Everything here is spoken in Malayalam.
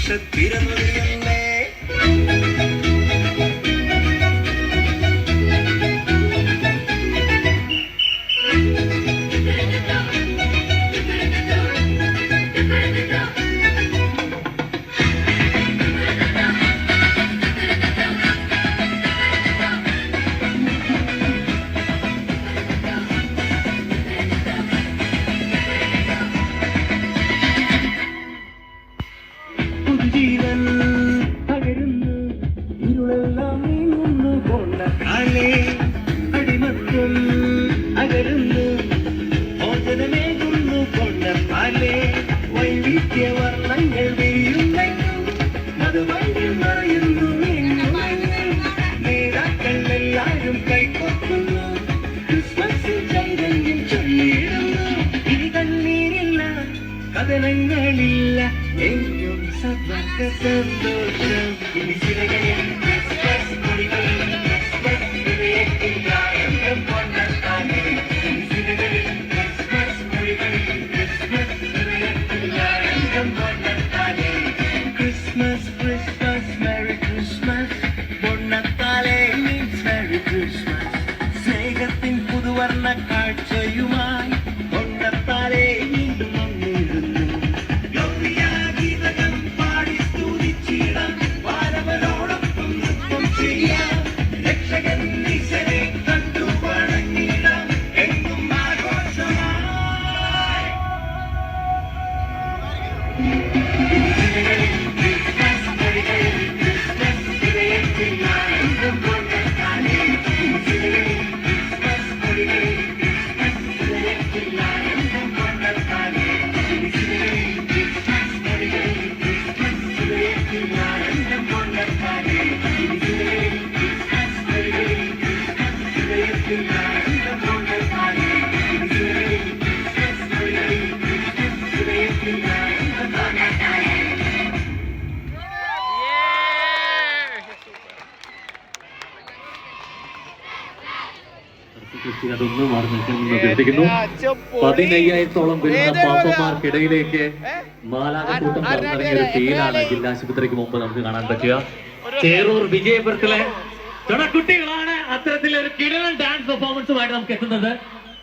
സന്തോഷത്തിരമുറിയല്ലേ ജീവൻ പകരുന്നു ഇരുളെല്ലാം നീങ്ങുന്നു കൊണ്ട കാലേ അടിമത്തും അകരുന്നു മോചനമേകുന്നു കൊണ്ട കാലേ വൈവിധ്യ വർണ്ണങ്ങൾ വീഴുന്നെങ്കിൽ മതവൈദ്യം മറയുന്നു നേതാക്കൾ എല്ലാവരും കൈക്കൊക്കുന്നു ക്രിസ്മസിൽ ചൈതന്യം ചൊല്ലിയിടുന്നു ഇനി കണ്ണീരില്ല കഥനങ്ങളില്ല എങ്ങും സത്വക സന്തോഷം ഇനി ചിലകളിൽ ക്രിസ്മസ് കൊടികളിൽ ക്രിസ്മസ് ഹൃദയത്തിൽ ആനന്ദം കൊണ്ടാട്ടാനേ ഇനി ചിലകളിൽ ക്രിസ്മസ് കൊടികളിൽ ക്രിസ്മസ് ഹൃദയത്തിൽ ആനന്ദം കൊണ്ടാട്ടാനേ ക്രിസ്മസ് ക്രിസ്മസ് മെറി ക്രിസ്മസ് പൊണ്ണത്താലേ മീൻസ് മെറി ക്രിസ്മസ് സ്നേഹത്തിൻ പുതുവർണ്ണ കാഴ്ചയുമായി കൊണ്ടത്താലേ വീണ്ടും വന്നിരുന്നു ഗൗരിയാഗീതകം പാടി സ്തുതിച്ചിടാം വാരവരോടൊപ്പം നൃത്തം ചെയ്യാം രക്ഷകൻ ഈശനെ കണ്ടു വണങ്ങിടാം എങ്ങും ആഘോഷമായി ക്രിസ്മസ് കൊടികളിൽ ക്രിസ്മസ് ഹൃദയത്തിൽ ആനന്ദം കൊണ്ടാട്ടാനേ ക്രിസ്മസ് കൊടികളിൽ ക്രിസ്മസ് ഹൃദയത്തിൽ ആനന്ദം കൊണ്ടാട്ടാനേ ക്രിസ്മസ് കൊടികളിൽ ക്രിസ്മസ് ഹൃദയത്തിൽ ആനന്ദം കൊണ്ടാട്ടാനേ ക്രിസ്മസ് കൊടികളിൽ ക്രിസ്മസ് ഹൃദയത്തിൽ ആനന്ദം കൊണ്ടാട്ടാനേ ക്രിസ്മസ് കൊടികളിൽ ക്രിസ്മസ് ഹൃദയത്തിൽ ആനന്ദം കൊണ്ടാട്ടാനേ അതൊന്നും മാറി നിൽക്കുമെന്ന് അഭ്യർത്ഥിക്കുന്നു. 15,000-ഓളം വരുന്ന പാപ്പന്മാർക്കിടയിലേക്ക് മാലാഖക്കൂട്ടം പറഞ്ഞിറങ്ങിയ ഒരു ഫീലാണ് ജില്ലാശുപത്രിക്ക് മുമ്പ് നമുക്ക് കാണാൻ പറ്റുക. ചേറൂർ വിജയപുരത്തിലെ കുട്ടികളാണ് അത്തരത്തിലൊരു കിടലൻ ഡാൻസ് പെർഫോമൻസുമായിട്ട് നമുക്ക് എത്തുന്നത്.